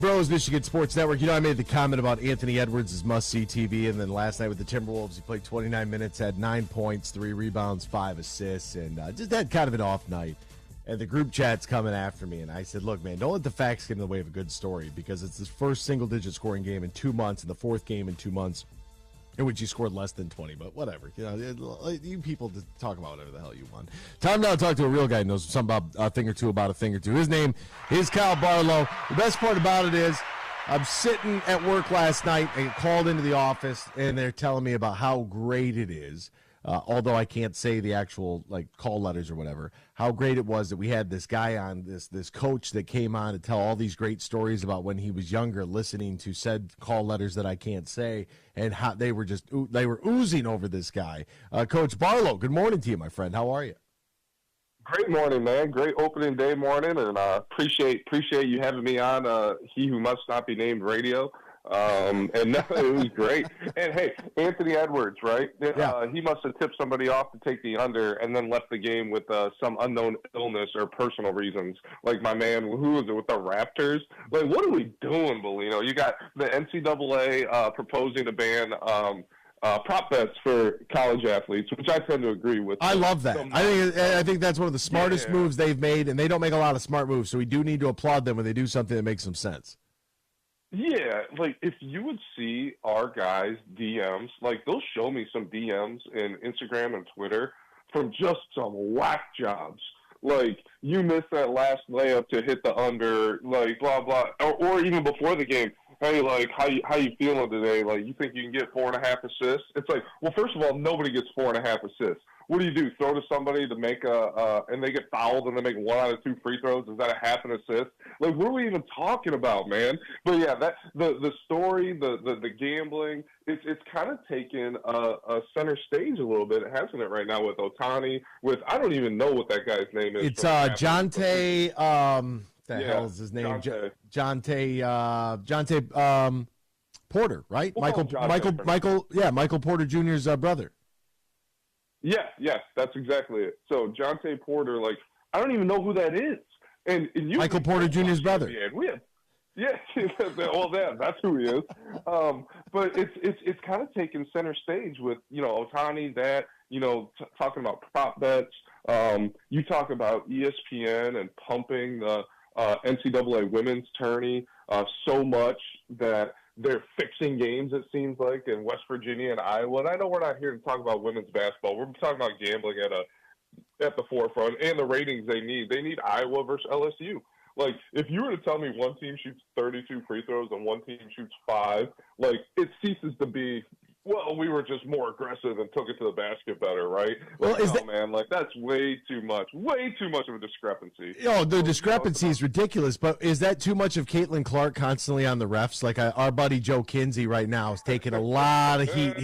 Bros, Michigan Sports Network. You know, I made the comment about Anthony Edwards' must-see TV, and then last night with the Timberwolves, he played 29 minutes, had 9 points, 3 rebounds, 5 assists, and just had kind of an off night. And the group chat's coming after me, and I said, look, man, don't let the facts get in the way of a good story, because it's his first single-digit scoring game in 2 months, and the fourth game in 2 months in which he scored less than 20, but whatever. You know, you people to talk about whatever the hell you want. Time now to talk to a real guy who knows something about a thing or two. His name is Kyle Barlow. The best part about it is I'm sitting at work last night and called into the office, and they're telling me about how great it is, although I can't say the actual call letters or whatever, how great it was that we had this guy on, this coach that came on to tell all these great stories about when he was younger, listening to said call letters that I can't say, and how they were oozing over this guy. Coach Barlow, good morning to you, my friend. How are you? Great morning, man. Great opening day morning, and appreciate you having me on He Who Must Not Be Named Radio. And no, it was great. And hey, Anthony Edwards, right? Yeah. He must have tipped somebody off to take the under and then left the game with some unknown illness or personal reasons. Like my man, who was it, with the Raptors? Like, what are we doing, Bellino? You got the NCAA proposing to ban prop bets for college athletes, which I tend to agree with. I love that. I think that's one of the smartest moves they've made, and they don't make a lot of smart moves, so we do need to applaud them when they do something that makes some sense. Yeah, like if you would see our guys' DMs, like they'll show me some DMs in Instagram and Twitter from just some whack jobs. Like, you missed that last layup to hit the under, like, blah, blah. Or even before the game, hey, like, how you feeling today? Like, you think you can get 4.5 assists? It's like, well, first of all, nobody gets 4.5 assists. What do? Throw to somebody to make and they get fouled and they make 1 out of 2 free throws? Is that a half an assist? Like, what are we even talking about, man? But yeah, that the story, the gambling, it's kind of taken a center stage a little bit, hasn't it? Right now with Ohtani, with I don't even know what that guy's name is. It's Jonte. Hell is his name? Jonte Porter, right? Michael Porter Jr.'s brother. Yeah, that's exactly it. So Jonte Porter, like, I don't even know who that is. And Michael Porter Jr.'s brother. That's who he is. But it's kind of taken center stage with, Ohtani, talking about prop bets. You talk about ESPN and pumping the NCAA women's tourney so much that they're fixing games, it seems like, in West Virginia and Iowa. And I know we're not here to talk about women's basketball. We're talking about gambling at the forefront and the ratings they need. They need Iowa versus LSU. Like, if you were to tell me one team shoots 32 free throws and one team shoots 5, like, it ceases to be, well, we were just more aggressive and took it to the basket better, right? Well, man, like, that's way too much of a discrepancy. The discrepancy is ridiculous, but is that too much of Caitlin Clark constantly on the refs? Like, our buddy Joe Kinsey right now is taking a lot of heat.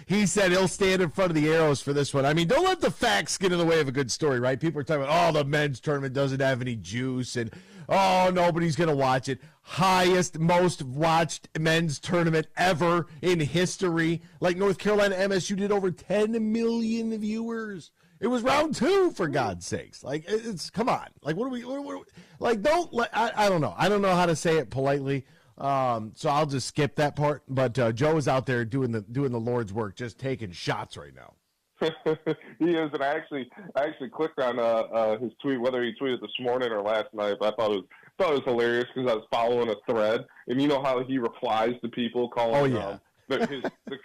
He said he'll stand in front of the arrows for this one. I mean, don't let the facts get in the way of a good story, right? People are talking about, the men's tournament doesn't have any juice, and nobody's going to watch it. Highest, most watched men's tournament ever in history. Like North Carolina MSU did over 10 million viewers. It was round 2, for God's sakes. Like, come on. Like, what are we like, I don't know. I don't know how to say it politely. So I'll just skip that part. But Joe is out there doing the Lord's work, just taking shots right now. He is, and I actually clicked on his tweet, whether he tweeted this morning or last night. But I thought it was hilarious because I was following a thread, and you know how he replies to people calling the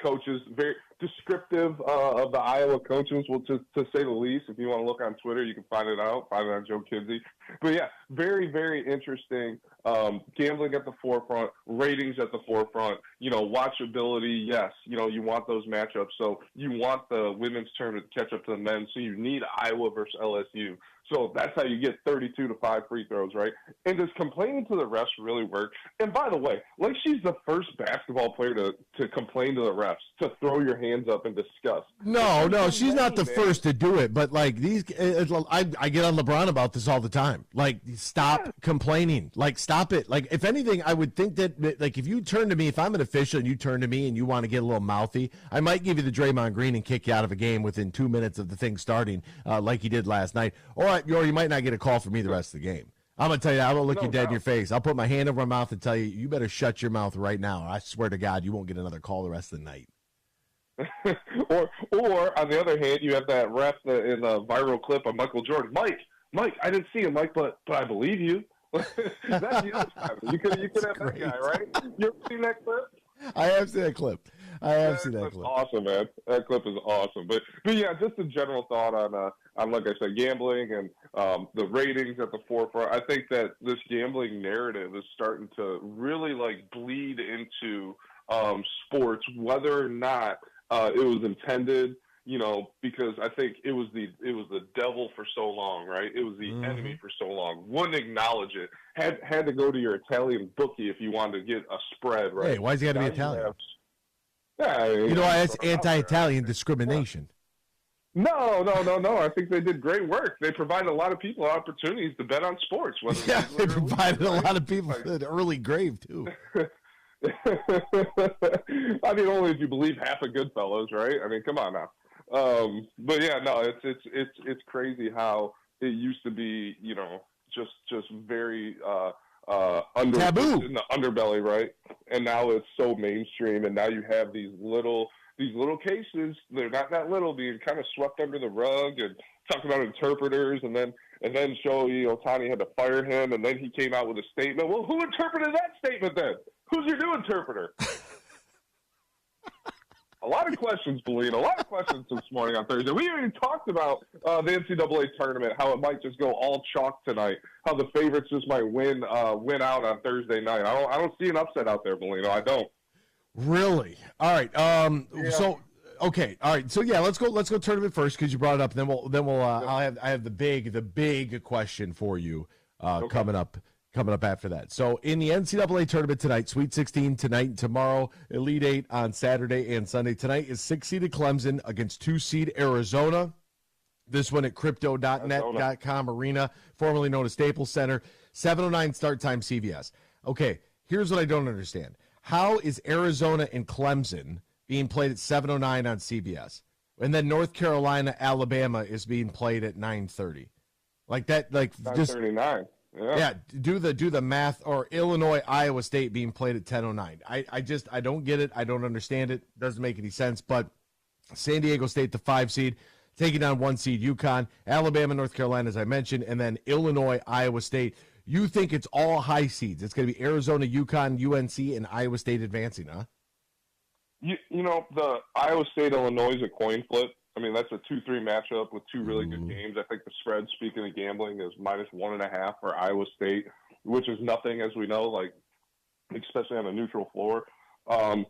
coaches very descriptive of the Iowa coaches, well, to say the least. If you want to look on Twitter, you can find it on Joe Kinsey. But yeah, very, very interesting. Gambling at the forefront, ratings at the forefront, watchability, yes. You want those matchups. So you want the women's tournament to catch up to the men. So you need Iowa versus LSU. So that's how you get 32 to 5 free throws, right? And does complaining to the refs really work? And by the way, like, she's the first basketball player to complain to the refs, to throw your hands up and discuss. No, she's not the first to do it. But, like, I get on LeBron about this all the time. Like, stop complaining. Like, stop it. Like, if anything, I would think that, like, if you turn to me, if I'm an official and you turn to me and you want to get a little mouthy, I might give you the Draymond Green and kick you out of a game within 2 minutes of the thing starting, like he did last night. Or you might not get a call from me the rest of the game. I'm going to tell you, I'm going to look No you dead in doubt. your face. I'll put my hand over my mouth and tell you, you better shut your mouth right now. I swear to God, you won't get another call the rest of the night. or on the other hand, you have that ref in the viral clip of Michael Jordan. Mike, I didn't see him, Mike, but I believe you. That's the other side. You could have great. that guy, right? You ever seen that clip? I have seen that clip. That clip's awesome, man. That clip is awesome. But yeah, just a general thought on like I said, gambling and the ratings at the forefront. I think that this gambling narrative is starting to really like bleed into sports, whether or not it was intended. You know, because I think it was the devil for so long, right? It was the enemy for so long. Wouldn't acknowledge it. Had to go to your Italian bookie if you wanted to get a spread, right? Hey, why's he got to be Italian? You know why? That's anti-Italian discrimination. No. I think they did great work. They provided a lot of people opportunities to bet on sports. They provided a lot of people an early grave, too. I mean, only if you believe half of Goodfellas, right? I mean, come on now. But yeah, no, it's crazy how it used to be, you know, just very taboo in the underbelly, right? And now it's so mainstream, and now you have these little cases. They're not that little, being kind of swept under the rug and talk about interpreters, and then Shohei Ohtani had to fire him, and then he came out with a statement. Well, who interpreted that statement then? Who's your new interpreter? A lot of questions, Belina. A lot of questions this morning on Thursday. We even talked about the NCAA tournament, how it might just go all chalk tonight, how the favorites just might win out on Thursday night. I don't see an upset out there, Belina. I don't. Really? All right. Yeah. So okay. All right. So yeah, let's go tournament first because you brought it up. And then we'll I have the big question for you coming up after that. So in the NCAA tournament tonight, Sweet 16 tonight and tomorrow, Elite 8 on Saturday and Sunday. Tonight is 6-seeded Clemson against 2-seed Arizona. This one at crypto.net.com arena, formerly known as Staples Center. 7:09 start time CVS. Okay, here's what I don't understand. How is Arizona and Clemson being played at 7:09 on CBS? And then North Carolina, Alabama is being played at 9:30. Like that, like 9:39. Yeah, do the math. Or Illinois, Iowa State being played at 10:09. I don't get it. I don't understand it. Doesn't make any sense. But San Diego State, the 5 seed, taking on 1 seed UConn, Alabama, North Carolina, as I mentioned, and then Illinois, Iowa State. You think it's all high seeds? It's going to be Arizona, UConn, UNC, and Iowa State advancing, huh? You know, the Iowa State Illinois is a coin flip. I mean, that's a 2-3 matchup with two really good games. I think the spread, speaking of gambling, is -1.5 for Iowa State, which is nothing, as we know, like especially on a neutral floor. The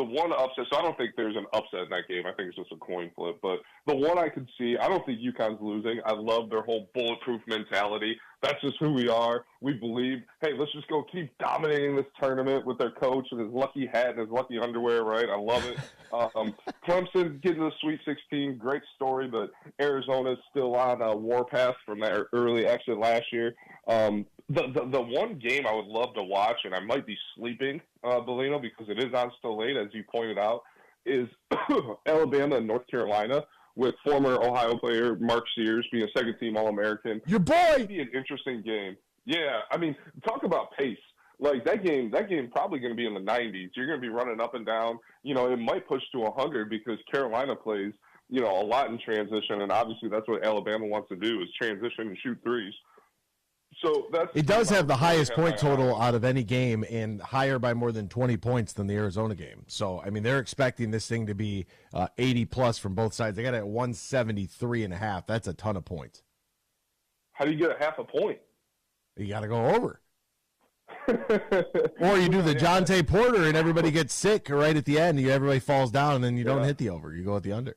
one upset, so I don't think there's an upset in that game. I think it's just a coin flip. But the one I could see, I don't think UConn's losing. I love their whole bulletproof mentality. That's just who we are. We believe, hey, let's just go keep dominating this tournament with their coach and his lucky hat and his lucky underwear, right? I love it. Clemson getting to the Sweet 16, great story, but Arizona's still on a warpath from that early exit last year. The one game I would love to watch, and I might be sleeping, Bellino, because it is on still late, as you pointed out, is Alabama and North Carolina, with former Ohio player Mark Sears being a second-team All-American. Your boy! It'd be an interesting game. Yeah, I mean, talk about pace. Like, that game probably going to be in the 90s. You're going to be running up and down. You know, it might push to 100 because Carolina plays, you know, a lot in transition, and obviously that's what Alabama wants to do is transition and shoot threes. So it does have the highest point total out of any game and higher by more than 20 points than the Arizona game. So, I mean, they're expecting this thing to be 80-plus from both sides. They got it at 173.5. That's a ton of points. How do you get a half a point? You got to go over. Or you do the Jonte Porter and everybody gets sick right at the end. Everybody falls down and then you don't hit the over. You go at the under.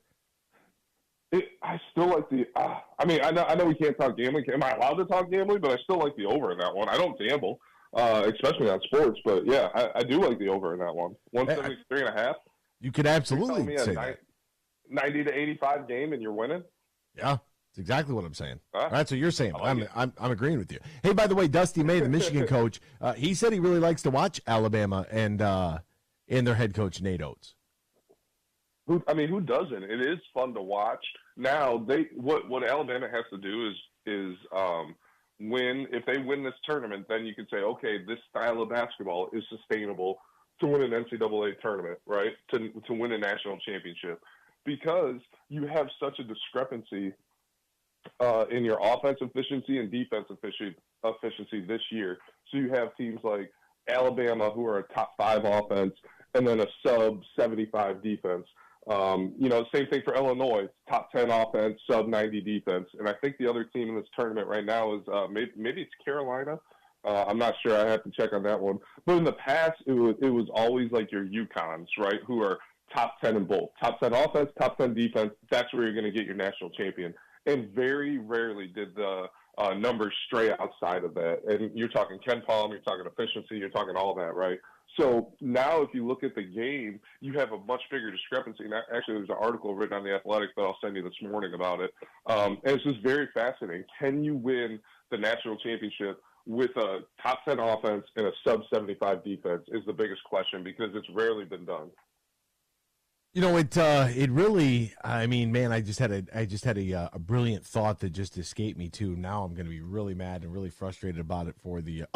I still like the. I mean, I know we can't talk gambling. Am I allowed to talk gambling? But I still like the over in that one. I don't gamble, especially on sports. But yeah, I do like the over in that one. 173.5. You could absolutely say that. 90 to 85 game, and you're winning. Yeah, that's exactly what I'm saying. That's what you're saying. I'm agreeing with you. Hey, by the way, Dusty May, the Michigan coach, he said he really likes to watch Alabama and their head coach Nate Oates. Who doesn't? It is fun to watch. Now, what Alabama has to do is if they win this tournament, then you could say, okay, this style of basketball is sustainable to win an NCAA tournament, right? To win a national championship, because you have such a discrepancy in your offense efficiency and defense efficiency this year. So you have teams like Alabama, who are a top 5 offense, and then a sub 75 defense. Same thing for Illinois, top 10 offense, sub 90 defense. And I think the other team in this tournament right now is maybe it's Carolina. I'm not sure. I have to check on that one. But in the past, it was always like your UConns, right, who are top 10 in both. Top 10 offense, top 10 defense. That's where you're going to get your national champion. And very rarely did the numbers stray outside of that. And you're talking Ken Palm, you're talking efficiency, you're talking all that, right? So now if you look at the game, you have a much bigger discrepancy. And actually, there's an article written on The Athletic that I'll send you this morning about it. And it's just very fascinating. Can you win the national championship with a top 10 offense and a sub 75 defense is the biggest question, because it's rarely been done. It really, I mean, man, I just had a brilliant thought that just escaped me too. Now I'm going to be really mad and really frustrated about it for the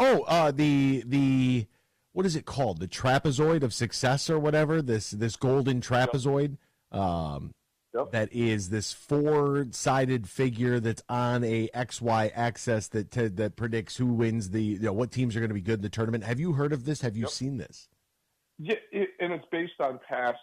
what is it called? The trapezoid of success or whatever, this golden trapezoid. Yep. That is this 4-sided figure that's on a XY axis that predicts who wins what teams are going to be good in the tournament. Have you heard of this? Have you seen this? Yeah, and it's based on past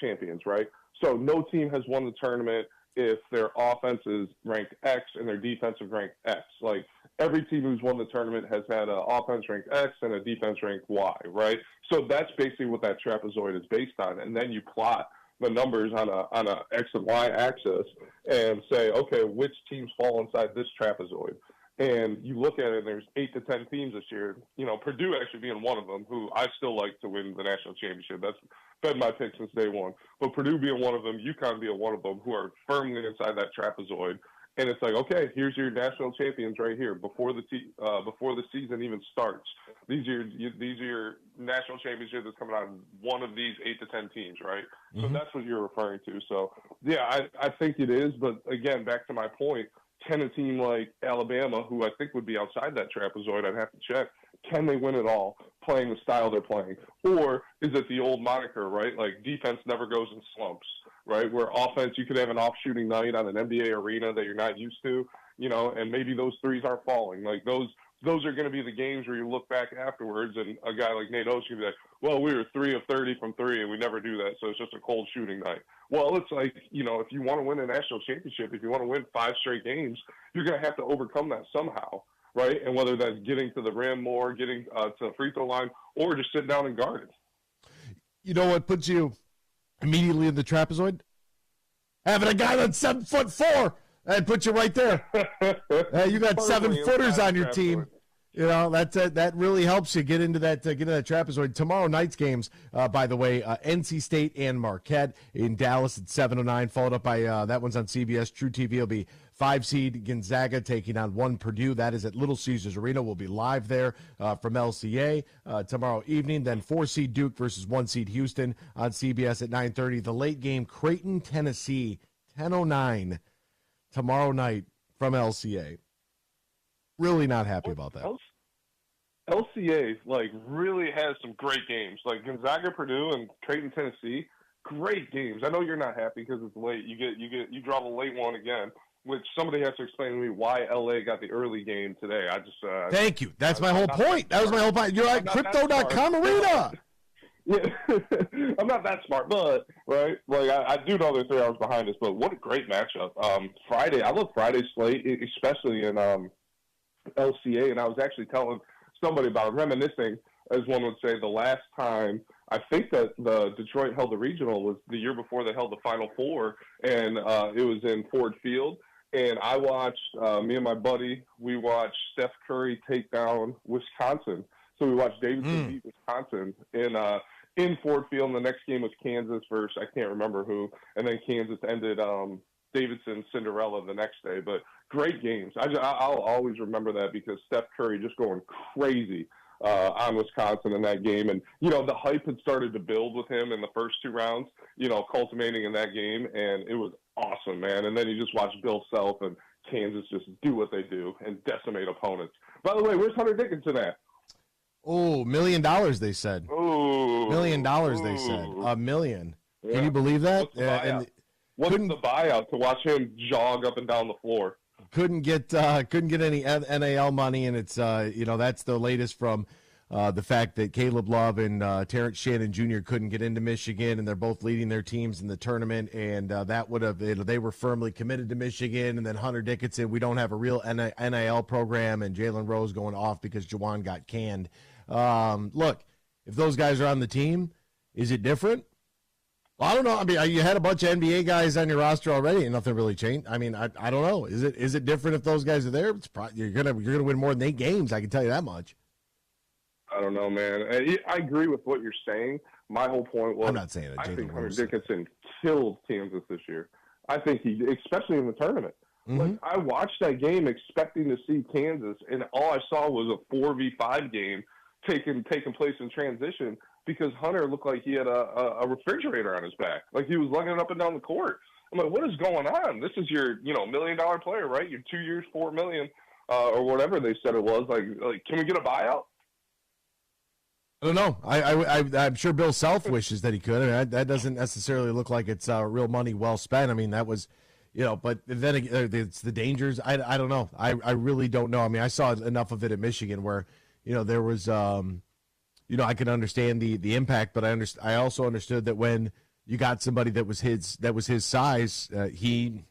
champions, right? So no team has won the tournament if their offense is ranked X and their defensive ranked X. Like every team who's won the tournament has had an offense ranked X and a defense ranked Y, right? So that's basically what that trapezoid is based on, and then you plot the numbers on a X and Y axis and say, okay, which teams fall inside this trapezoid? And you look at it, and there's 8 to 10 teams this year. Purdue actually being one of them, who I still like to win the national championship. That's been my pick since day one. But Purdue being one of them, UConn being one of them, who are firmly inside that trapezoid. And it's like, okay, here's your national champions right here before the season even starts. These are your national championships that's coming out of one of these 8 to 10 teams, right? Mm-hmm. So that's what you're referring to. So yeah, I think it is. But again, back to my point. Can a team like Alabama, who I think would be outside that trapezoid, I'd have to check, can they win it all playing the style they're playing? Or is it the old moniker, right? Like defense never goes in slumps, right? Where offense, you could have an off shooting night on an NBA arena that you're not used to, and maybe those threes aren't falling. Like those are going to be the games where you look back afterwards and a guy like Nate Oshie can be like, well, we were 3 of 30 from 3 and we never do that. So it's just a cold shooting night. Well, it's like, if you want to win a national championship, if you want to win 5 straight games, you're going to have to overcome that somehow, right? And whether that's getting to the rim more, getting to the free throw line, or just sit down and guard it. You know what puts you immediately in the trapezoid? Having a guy that's 7'4", that puts you right there. You got 7-footers on your team. That really helps you get into that trapezoid. Tomorrow night's games, by the way, NC State and Marquette in Dallas at 7:09, followed up by that one's on CBS. True TV will be 5-seed Gonzaga taking on 1 Purdue. That is at Little Caesars Arena. We'll be live there from LCA tomorrow evening. Then 4-seed Duke versus 1-seed Houston on CBS at 9:30. The late game, Creighton, Tennessee, 10:09 tomorrow night from LCA. Really not happy about that. LCA really has some great games, like Gonzaga, Purdue, and Creighton, Tennessee. Great games. I know you're not happy because it's late. You draw the late one again, which somebody has to explain to me why LA got the early game today. Thank you. That's my whole point. That was my whole point. You're at Crypto.com Arena. Yeah, I'm not that smart, but right, I do know they're 3 hours behind us. But what a great matchup. Friday, I love Friday's slate, especially in LCA, and I was actually telling somebody about reminiscing, as one would say, the last time I think that the Detroit held the regional was the year before they held the Final Four, and it was in Ford Field. And I watched, me and my buddy, we watched Steph Curry take down Wisconsin. So we watched Davidson beat Wisconsin in Ford Field. And the next game was Kansas versus I can't remember who, and then Kansas ended Davidson Cinderella the next day. But great games. I'll always remember that because Steph Curry just going crazy on Wisconsin in that game. And, the hype had started to build with him in the first 2 rounds, culminating in that game. And it was awesome, man. And then you just watch Bill Self and Kansas just do what they do and decimate opponents. By the way, where's Hunter Dickinson at? Oh, $1 million, they said. Ooh. $1 million, they said. $1 million. Yeah. Can you believe that? What's the buyout to watch him jog up and down the floor? Couldn't get any NAL money, and it's that's the latest from the fact that Caleb Love and Terrence Shannon Jr. couldn't get into Michigan, and they're both leading their teams in the tournament, and that would have they were firmly committed to Michigan, and then Hunter Dickinson, we don't have a real NIL program, and Jalen Rose going off because Jawan got canned. Look, if those guys are on the team, is it different? Well, I don't know. I mean, you had a bunch of NBA guys on your roster already, and nothing really changed. I mean, I don't know. Is it different if those guys are there? It's probably, you're gonna win more than 8 games. I can tell you that much. I don't know, man. I agree with what you're saying. My whole point was, I'm not saying that. I think Hunter Dickinson killed Kansas this year. I think he, especially in the tournament. Mm-hmm. Like, I watched that game expecting to see Kansas, and all I saw was a 4v5 game taking place in transition because Hunter looked like he had a refrigerator on his back. Like he was lugging it up and down the court. I'm like, what is going on? This is your, $1 million player, right? You're 2 years, $4 million, or whatever they said it was. Like, can we get a buyout? I don't know. I'm sure Bill Self wishes that he could. I mean, that doesn't necessarily look like it's real money well spent. I mean, that was, but then it's the dangers. I don't know. I really don't know. I mean, I saw enough of it at Michigan where, there was, I could understand the impact, but I also understood that when you got somebody that was his size, he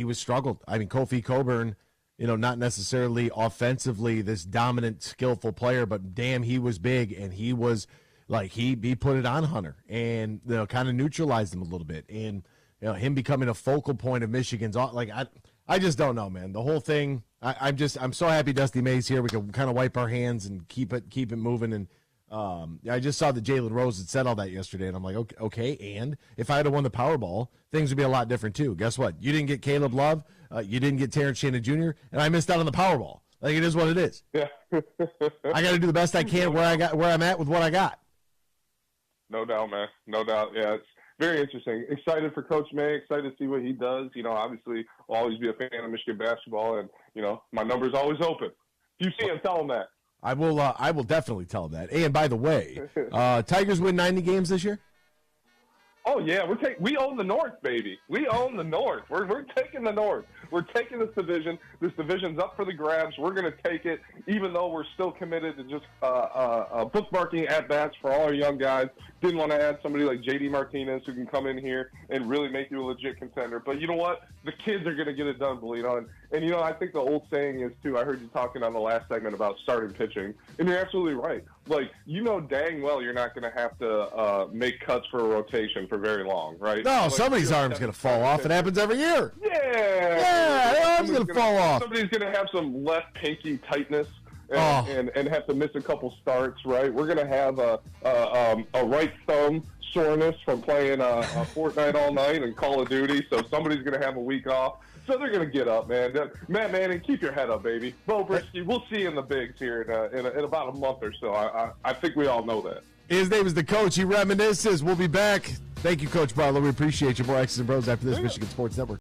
was struggled. I mean, Kofi Cockburn, not necessarily offensively this dominant, skillful player, but damn, he was big, and he was like he put it on Hunter and kind of neutralized him a little bit, and him becoming a focal point of Michigan's. Like I just don't know, man. The whole thing. I'm so happy Dusty May's here. We can kind of wipe our hands and keep it moving. And I just saw that Jalen Rose had said all that yesterday, and I'm like, okay. And if I had won the Powerball, things would be a lot different too. Guess what? You didn't get Caleb Love. You didn't get Terrence Shannon Jr., and I missed out on the Powerball. Like, it is what it is. Yeah. I got to do the best I can where I'm at with what I got. No doubt, man. No doubt. Yeah, it's very interesting. Excited for Coach May. Excited to see what he does. Obviously, I'll always be a fan of Michigan basketball, and my number's always open. If you see him, tell him that. I will definitely tell him that. And by the way, Tigers win 90 games this year? Oh yeah, we own the North, baby. We own the North. We're taking the North. We're taking this division. This division's up for the grabs. We're going to take it, even though we're still committed to just bookmarking at bats for all our young guys. Didn't want to add somebody like J.D. Martinez who can come in here and really make you a legit contender. But you know what? The kids are going to get it done, Bolito. And I think the old saying is, too, I heard you talking on the last segment about starting pitching, and you're absolutely right. Like, dang well you're not going to have to make cuts for a rotation for very long, right? No, like, somebody's arm's going to fall off. It happens every year. Yeah, their arm's going to fall off. Somebody's going to have some left pinky tightness and have to miss a couple starts, right? We're going to have a right thumb soreness from playing Fortnite all night and Call of Duty, so somebody's going to have a week off. So they're going to get up, man. Matt Manning, keep your head up, baby. Bo Brisky, we'll see you in the bigs here in about a month or so. I think we all know that. His name is the coach. He reminisces. We'll be back. Thank you, Coach Barlow. We appreciate you. More X's and Bros after this. Michigan Sports Network.